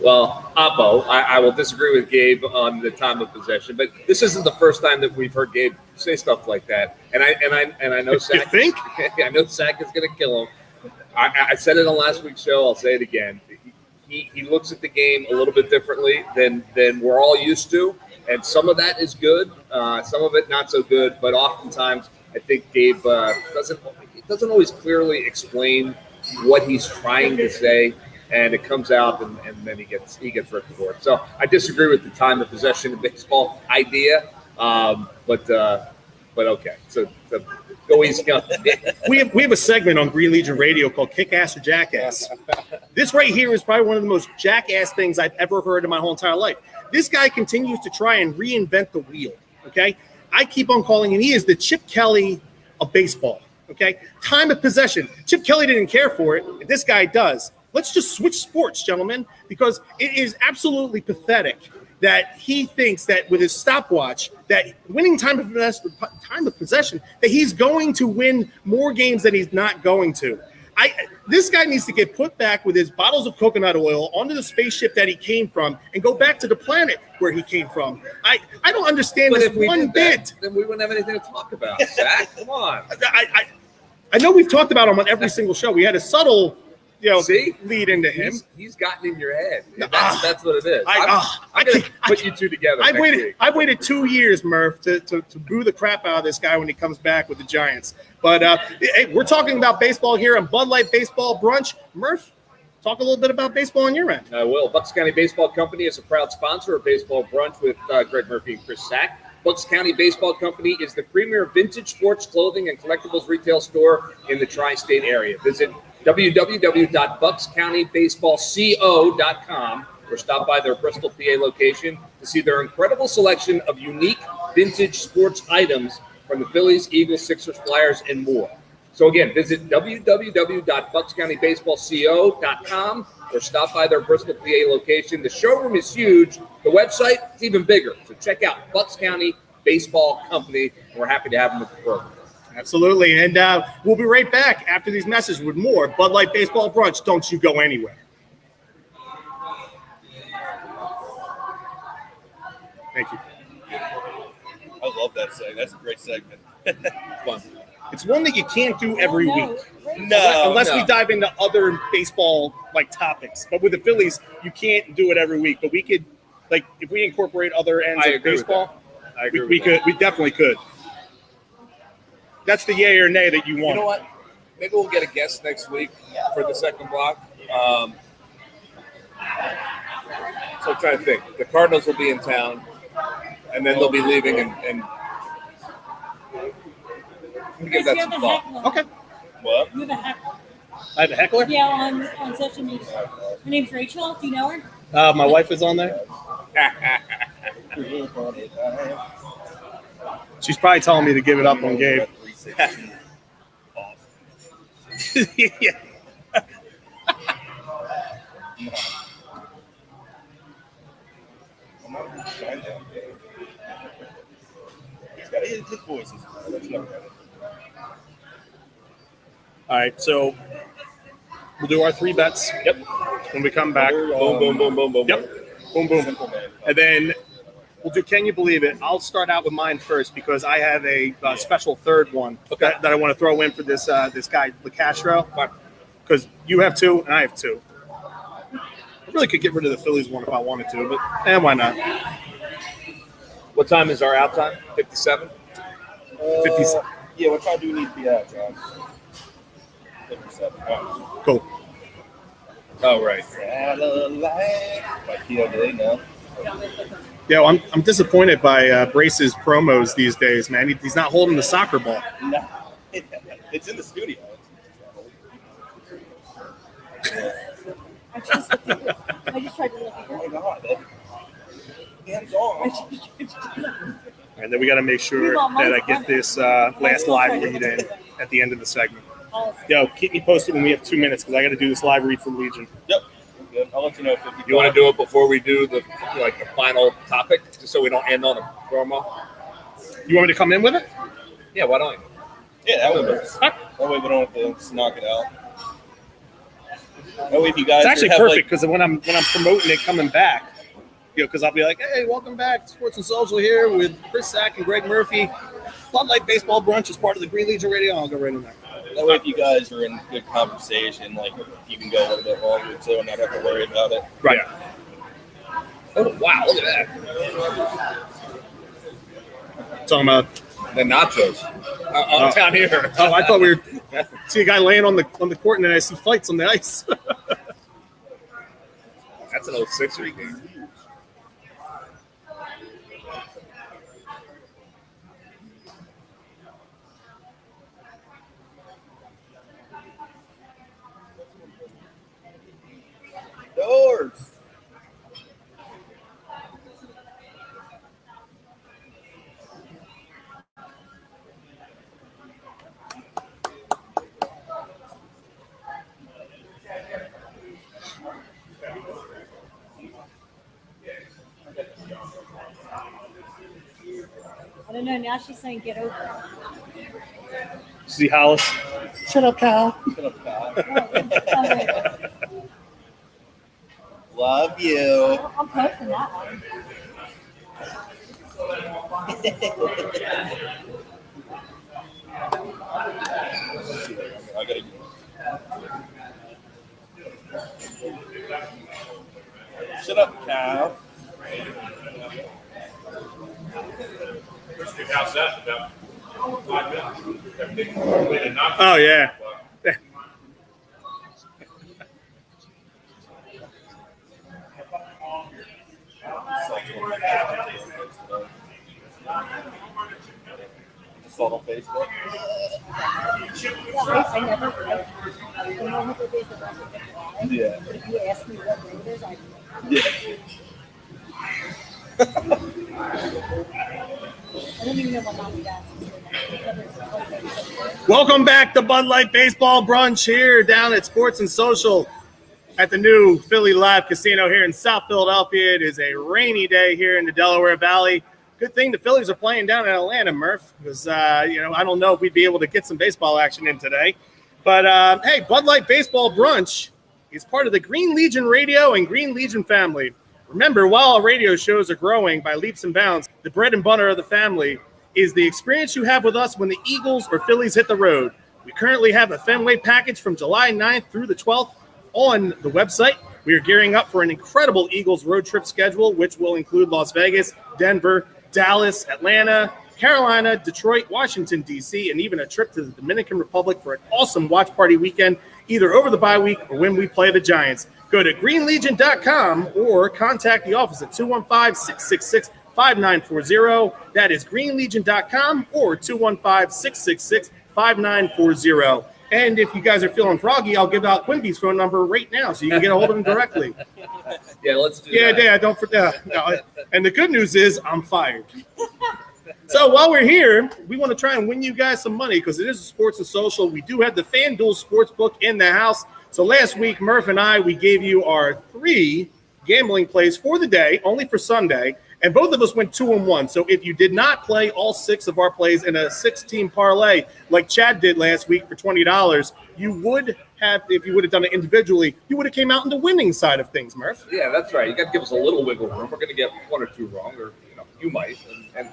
Well, Oppo, I will disagree with Gabe on the time of possession, but this isn't the first time that we've heard Gabe say stuff like that. And I know Sack. You think? I know Sack is going to kill him. I said it on last week's show. I'll say it again. He looks at the game a little bit differently than we're all used to, and some of that is good, some of it not so good. But oftentimes, I think Gabe doesn't always clearly explain what he's trying to say, and it comes out, and then he gets ripped for it. So I disagree with the time of possession in baseball idea, but okay. So go easy on We have a segment on Green Legion Radio called Kick Ass or Jackass. This right here is probably one of the most jackass things I've ever heard in my whole entire life. This guy continues to try and reinvent the wheel, okay? I keep on calling him, he is the Chip Kelly of baseball, okay? Time of possession. Chip Kelly didn't care for it. This guy does. Let's just switch sports, gentlemen, because it is absolutely pathetic that he thinks that with his stopwatch, that winning time of possession, that he's going to win more games than he's not going to. This guy needs to get put back with his bottles of coconut oil onto the spaceship that he came from and go back to the planet where he came from. I don't understand this one bit. Then we wouldn't have anything to talk about. Zach, come on. I know we've talked about him on every single show. We had a subtle lead into him. He's gotten in your head. That's what it is. I'm going to put you two together. I've waited 2 years, Murph, to boo the crap out of this guy when he comes back with the Giants. But hey, we're talking about baseball here on Bud Light Baseball Brunch. Murph, talk a little bit about baseball on your end. I will. Bucks County Baseball Company is a proud sponsor of Baseball Brunch with Greg Murphy and Chris Sack. Bucks County Baseball Company is the premier vintage sports clothing and collectibles retail store in the tri-state area. Visit www.buckscountybaseballco.com or stop by their Bristol, PA location to see their incredible selection of unique vintage sports items from the Phillies, Eagles, Sixers, Flyers, and more. So again, visit www.buckscountybaseballco.com or stop by their Bristol, PA location. The showroom is huge. The website is even bigger. So check out Bucks County Baseball Company. And we're happy to have them with the program. Absolutely. And we'll be right back after these messages with more Bud Light Baseball Brunch. Don't you go anywhere. Thank you. I love that segment. That's a great segment. Fun. It's one that you can't do every week. Unless we dive into other baseball topics. But with the Phillies, you can't do it every week. But we could, if we incorporate other ends of baseball, we definitely could. That's the yay or nay that you want. You know what? Maybe we'll get a guest next week for the second block. So I'm trying to think. The Cardinals will be in town, and then they'll be leaving, and we'll give that some thought. Okay. What? You have a heckler. I have a heckler? Yeah, on social media. Her name's Rachel. Do you know her? My wife is on there. She's probably telling me to give it up on Gabe. Yeah. His voice is All right, so we'll do our 3 bets. Yep. When we come back. Boom, boom, boom, boom, boom. Yep. Boom, boom. And then we'll do Can You Believe It? I'll start out with mine first because I have a special third one that I want to throw in for this guy, LeCastro. Because you have 2 and I have 2. I really could get rid of the Phillies one if I wanted to, but why not? What time is our out time? 57? 57. Yeah, what time do we need to be out, John? 57. Oh. Cool. Oh, right. Yo, I'm disappointed by Brace's promos these days, man. He's not holding the soccer ball. No, it's in the studio. I just tried to look at her. Oh my God. Hands on. And then we got to make sure that I get this last live read in at the end of the segment. Yo, keep me posted when we have 2 minutes because I got to do this live read from Legion. Yep. Good. I'll let you know if You want to do it before we do the final topic, just so we don't end on a promo? You want me to come in with it? Yeah, why don't you? Yeah, that would work. That way we don't have to knock it out. Oh, if you guys It's actually have, perfect because when I'm promoting it coming back, because I'll be like, hey, welcome back to Sports and Social here with Chris Sack and Greg Murphy. Bud Light Baseball Brunch is part of the Green Legion Radio. I'll go right in there. That way, if you guys are in good conversation, like you can go a little bit longer too, and not have to worry about it. Right. Oh, wow, look at that. Talking about. The nachos. Down here. Oh, I thought we were see a guy laying on the court, and then I see fights on the ice. That's an old Sixers game. Doors. I don't know. Now she's saying get over See Hollis. Shut up, Cal. Shut up, Kyle. it. Love you. I'm posting that one. I gotta. Shut up, Kyle. How's that? About 5 minutes. Oh yeah. Just saw it on Facebook. I never. I don't know what it is about the fly. Yeah. But if you ask me what day it is, I Yeah. don't even know my mom and dad's. Welcome back to Bud Light Baseball Brunch here down at Sports and Social at the new Philly Live Casino here in South Philadelphia. It is a rainy day here in the Delaware Valley. Good thing the Phillies are playing down in Atlanta, Murph, because, I don't know if we'd be able to get some baseball action in today. But, hey, Bud Light Baseball Brunch is part of the Green Legion Radio and Green Legion family. Remember, while our radio shows are growing by leaps and bounds, the bread and butter of the family is the experience you have with us when the Eagles or Phillies hit the road. We currently have a Fenway package from July 9th through the 12th on the website. We are gearing up for an incredible Eagles road trip schedule, which will include Las Vegas, Denver, Dallas, Atlanta, Carolina, Detroit, Washington, D.C., and even a trip to the Dominican Republic for an awesome watch party weekend, either over the bye week or when we play the Giants. Go to greenlegion.com or contact the office at 215-666-5940. That is greenlegion.com or 215-666-5940. And if you guys are feeling froggy, I'll give out Quimby's phone number right now so you can get a hold of him directly. Yeah, let's do that. Yeah, don't forget. No, and the good news is I'm fired. So while we're here, we want to try and win you guys some money because it is a Sports and Social. We do have the FanDuel Sportsbook in the house. So last week, Murph and I, we gave you our 3 gambling plays for the day, only for Sunday, and both of us went 2-1. So if you did not play all 6 of our plays in a 6-team parlay like Chad did last week for $20, you would have, if you would have done it individually, you would have came out on the winning side of things, Murph. Yeah, that's right. You got to give us a little wiggle room. We're going to get 1 or 2 wrong, or you might. And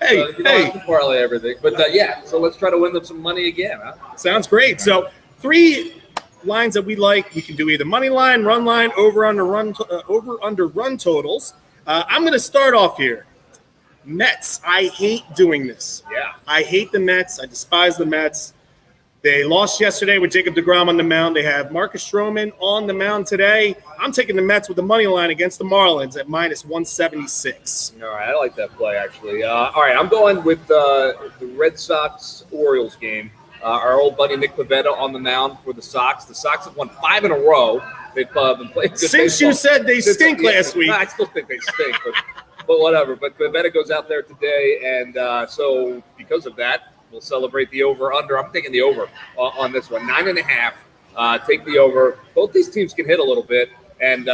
Hey, you don't have to parlay everything. But so let's try to win them some money again, huh? Sounds great. So 3 lines that we like. We can do either money line, over under run totals. I'm going to start off here. Mets. I hate doing this. Yeah. I hate the Mets. I despise the Mets. They lost yesterday with Jacob Degrom on the mound. They have Marcus Stroman on the mound today. I'm taking the Mets with the money line against the Marlins at -176. All right, I like that play, actually. All right, I'm going with the Red Sox-Orioles game. Our old buddy Nick Pivetta on the mound for the Sox. The Sox have won 5 in a row. They've been playing good Since baseball. you said they stink last week. I still think they stink, but whatever. But Pivetta goes out there today, and so because of that, we'll celebrate the over-under. I'm taking the over on this one. 9.5. Take the over. Both these teams can hit a little bit. And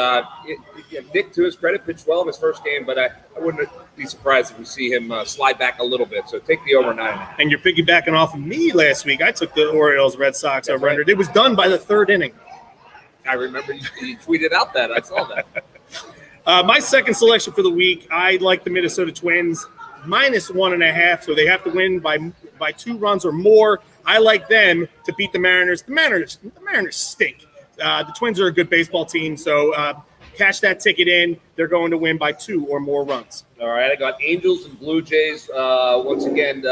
Nick, to his credit, pitched well in his first game, but I wouldn't be surprised if we see him slide back a little bit. So take the over 9.5. And you're piggybacking off of me last week. I took the Orioles Red Sox over under. It was done by the third inning. I remember you tweeted out that. I saw that. My second selection for the week, I like the Minnesota Twins -1.5, so they have to win by 2 runs or more. I like them to beat the Mariners. The Mariners stink. The Twins are a good baseball team, so cash that ticket in. They're going to win by 2 or more runs. All right, I got Angels and Blue Jays. Once again,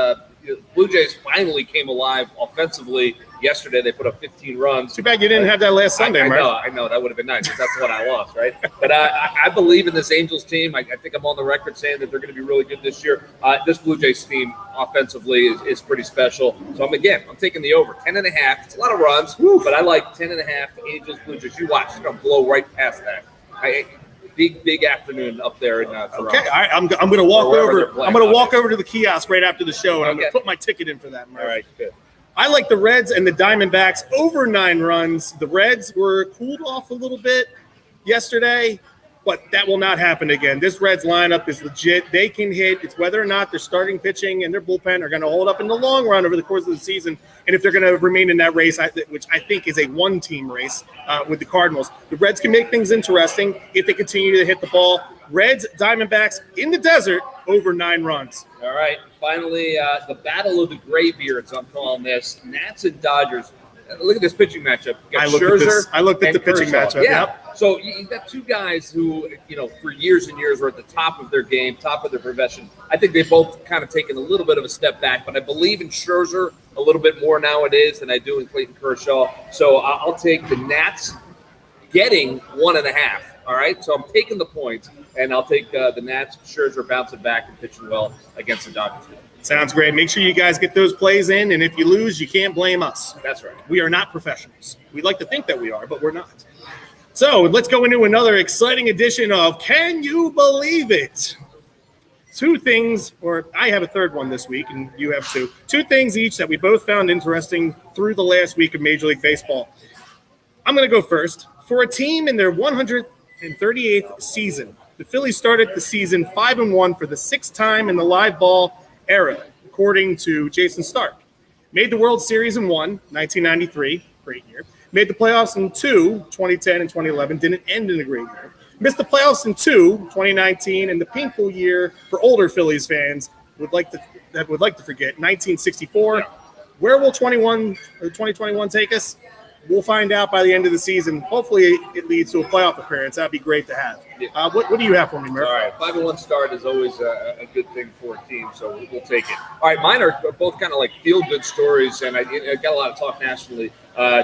Blue Jays finally came alive offensively yesterday. They put up 15 runs. Too bad you didn't have that last Sunday, Murph. I know. That would have been nice. That's what I lost, right? But I believe in this Angels team. I think I'm on the record saying that they're going to be really good this year. This Blue Jays team offensively is pretty special. So I'm taking the over 10.5. It's a lot of runs, but I like 10.5 Angels Blue Jays. You watch, it's going to blow right past that. Big afternoon up there in Toronto. Okay, all right. I'm going to walk over. I'm going to walk over to the kiosk right after the show, and I'm going to put my ticket in for that, Murph. All right, good. I like the Reds and the Diamondbacks over 9 runs. The Reds were cooled off a little bit yesterday, but that will not happen again. This Reds lineup is legit. They can hit. It's whether or not their starting pitching and their bullpen are going to hold up in the long run over the course of the season, and if they're going to remain in that race, which I think is a one-team race with the Cardinals. The Reds can make things interesting if they continue to hit the ball. Reds, Diamondbacks in the desert over 9 runs. All right. Finally, the battle of the graybeards, I'm calling this. Nats and Dodgers. Look at this pitching matchup. You got Scherzer I looked at the pitching Kershaw. matchup. Yeah. Yep. So you've got 2 guys who, for years and years were at the top of their game, top of their profession. I think they've both kind of taken a little bit of a step back, but I believe in Scherzer a little bit more nowadays than I do in Clayton Kershaw. So I'll take the Nats getting 1.5. All right, so I'm taking the points, and I'll take the Nats. Scherzer bouncing back and pitching well against the Dodgers. Sounds great. Make sure you guys get those plays in, and if you lose, you can't blame us. That's right. We are not professionals. We'd like to think that we are, but we're not. So let's go into another exciting edition of Can You Believe It? 2 things, or I have a third one this week, and you have 2. 2 things each that we both found interesting through the last week of Major League Baseball. I'm going to go first. For a team in their 138th season, the Phillies started the season 5-1 for the 6th time in the live ball era, according to Jason Stark. Made the World Series in 1, 1993, great year. Made the playoffs in 2, 2010 and 2011, didn't end in a great year. Missed the playoffs in 2, 2019, and the painful year for older Phillies fans would like to forget, 1964. Where will 2021 take us? We'll find out by the end of the season. Hopefully, it leads to a playoff appearance. That'd be great to have. What do you have for me, Murph? All right, 5-1 start is always a good thing for a team, so we'll take it. All right, mine are both kind of like feel-good stories, and I got a lot of talk nationally.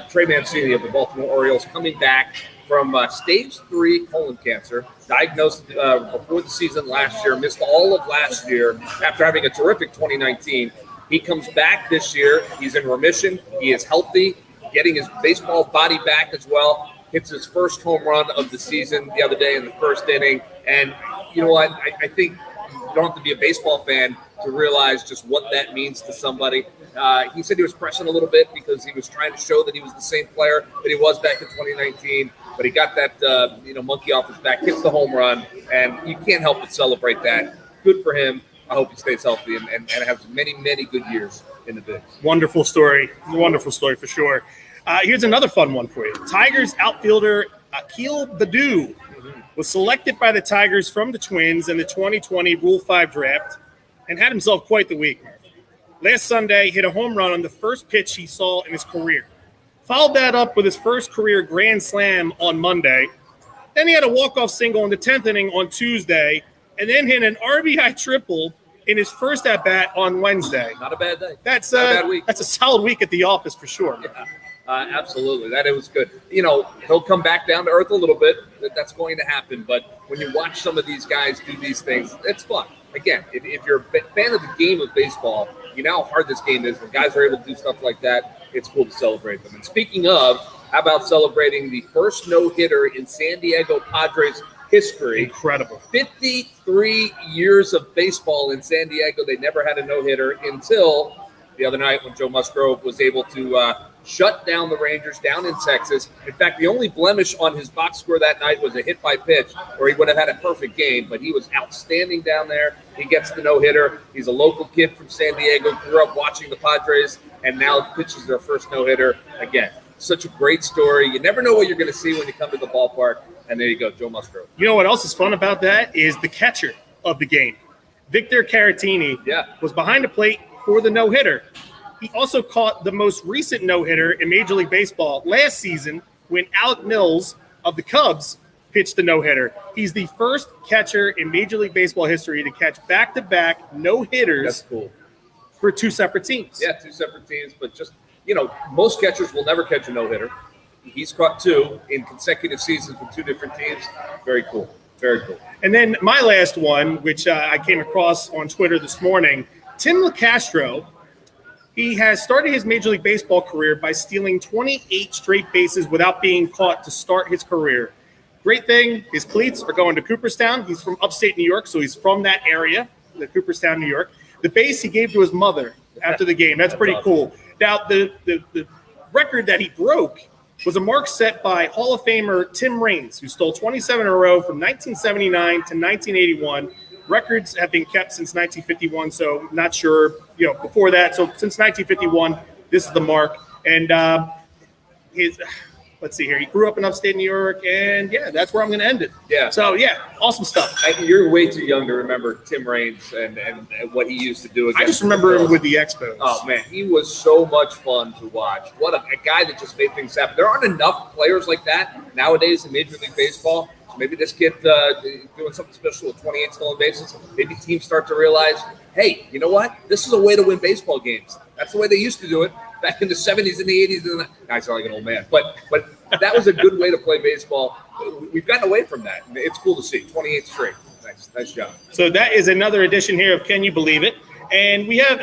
Trey Mancini of the Baltimore Orioles coming back from stage 3 colon cancer, diagnosed before the season last year, missed all of last year after having a terrific 2019. He comes back this year. He's in remission. He is healthy, getting his baseball body back as well. Hits his first home run of the season the other day in the first inning. And you know what? I think you don't have to be a baseball fan to realize just what that means to somebody. He said he was pressing a little bit because he was trying to show that he was the same player that he was back in 2019. But he got that monkey off his back, hits the home run, and you can't help but celebrate that. Good for him. I hope he stays healthy and has many, many good years in the bigs. Wonderful story. Wonderful story for sure. Here's another fun one for you. Tigers outfielder Akil Badu was selected by the Tigers from the Twins in the 2020 Rule 5 draft and had himself quite the week. Last Sunday, hit a home run on the first pitch he saw in his career. Followed that up with his first career grand slam on Monday. Then he had a walk-off single in the 10th inning on Tuesday, and then hit an RBI triple in his first at-bat on Wednesday. Not a bad day. That's Not a bad week. That's a solid week at the office for sure. Yeah. Absolutely. That it was good. He'll come back down to earth a little bit. That's going to happen. But when you watch some of these guys do these things, it's fun. Again, if you're a fan of the game of baseball, you know how hard this game is. When guys are able to do stuff like that, it's cool to celebrate them. And speaking of, how about celebrating the first no-hitter in San Diego Padres history? Incredible. 53 years of baseball in San Diego. They never had a no-hitter until the other night when Joe Musgrove was able to shut down the Rangers down in Texas. In fact, the only blemish on his box score that night was a hit by pitch, or he would have had a perfect game. But he was outstanding down there. He gets the no-hitter. He's a local kid from San Diego, grew up watching the Padres, and now pitches their first no-hitter again. Such a great story. You never know what you're going to see when you come to the ballpark. And there you go, Joe Musgrove. You know what else is fun about that is the catcher of the game. Victor Caratini was behind the plate for the no-hitter. He also caught the most recent no-hitter in Major League Baseball last season when Alec Mills of the Cubs pitched the no-hitter. He's the first catcher in Major League Baseball history to catch back-to-back no-hitters. That's cool. For two separate teams. Yeah, two separate teams, but just, most catchers will never catch a no-hitter. He's caught two in consecutive seasons with two different teams. Very cool. Very cool. And then my last one, which I came across on Twitter this morning, Tim LeCastro, he has started his Major League Baseball career by stealing 28 straight bases without being caught to start his career. Great thing, his cleats are going to Cooperstown. He's from upstate New York, so he's from that area, the Cooperstown, New York. The base he gave to his mother after the game. That's pretty cool. Now, the record that he broke was a mark set by Hall of Famer Tim Raines, who stole 27 in a row from 1979 to 1981. Records have been kept since 1951, so not sure, before that. So since 1951, this is the mark. And let's see here. He grew up in upstate New York, and that's where I'm going to end it. Yeah. So awesome stuff. You're way too young to remember Tim Raines and what he used to do. I just remember him with the Expos. Oh man, he was so much fun to watch. What a guy that just made things happen. There aren't enough players like that nowadays in Major League Baseball. So maybe this kid doing something special with 28 stolen bases. Maybe teams start to realize, hey, you know what? This is a way to win baseball games. That's the way they used to do it back in the 70s and the 80s. I sound like an old man, but that was a good way to play baseball. We've gotten away from that. It's cool to see. 28 straight. Nice job. So that is another edition here of Can You Believe It? And we have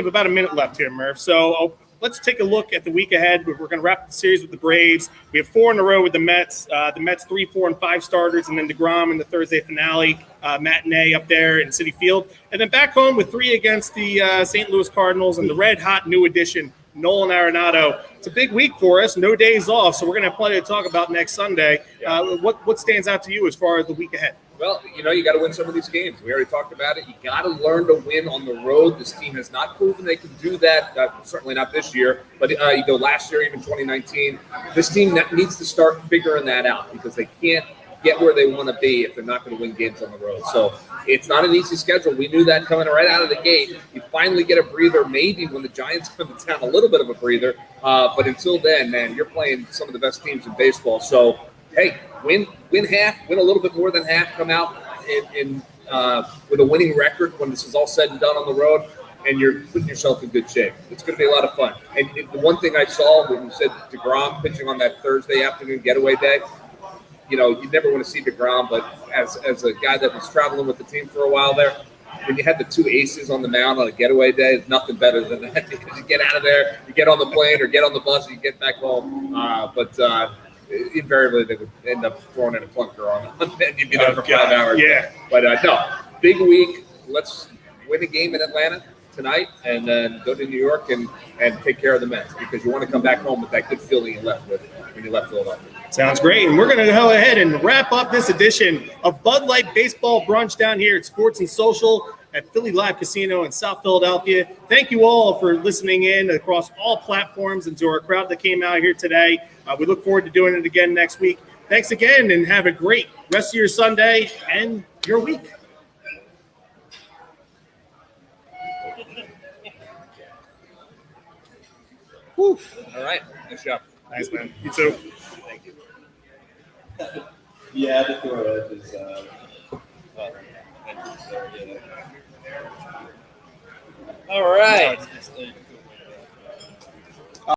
about a minute left here, Murph. So let's take a look at the week ahead. We're going to wrap the series with the Braves. We have 4 in a row with the Mets. The Mets 3, 4, and 5 starters, and then Degrom in the Thursday finale matinee up there in Citi Field. And then back home with 3 against the St. Louis Cardinals and the red-hot new addition, Nolan Arenado. It's a big week for us, no days off, so we're going to have plenty to talk about next Sunday. What stands out to you as far as the week ahead? Well, you got to win some of these games. We already talked about it. You got to learn to win on the road. This team has not proven they can do that, certainly not this year, but you go last year, even 2019. This team needs to start figuring that out because they can't get where they want to be if they're not going to win games on the road. So it's not an easy schedule. We knew that coming right out of the gate. You finally get a breather, maybe when the Giants come to town, a little bit of a breather. But until then, man, you're playing some of the best teams in baseball. So, hey, win half, win a little bit more than half, come out with a winning record when this is all said and done on the road, and you're putting yourself in good shape. It's going to be a lot of fun. And the one thing I saw when you said Degrom pitching on that Thursday afternoon getaway day, you never want to see Degrom, but as a guy that was traveling with the team for a while there, when you had the 2 aces on the mound on a getaway day, there's nothing better than that because you get out of there, you get on the plane or get on the bus, and you get back home. But invariably they would end up throwing in a clunker on and you'd be there for 5 hours. Yeah. But no, big week. Let's win a game in Atlanta tonight and then go to New York and take care of the Mets because you want to come back home with that good feeling you left with when you left Philadelphia. Sounds great. And we're going to go ahead and wrap up this edition of Bud Light Baseball Brunch down here at Sports and Social at Philly Live Casino in South Philadelphia. Thank you all for listening in across all platforms and to our crowd that came out here today. We look forward to doing it again next week. Thanks again and have a great rest of your Sunday and your week. Whew. All right. Nice job. Thanks, man. You too. Thank you. Yeah, the throw edge is All right.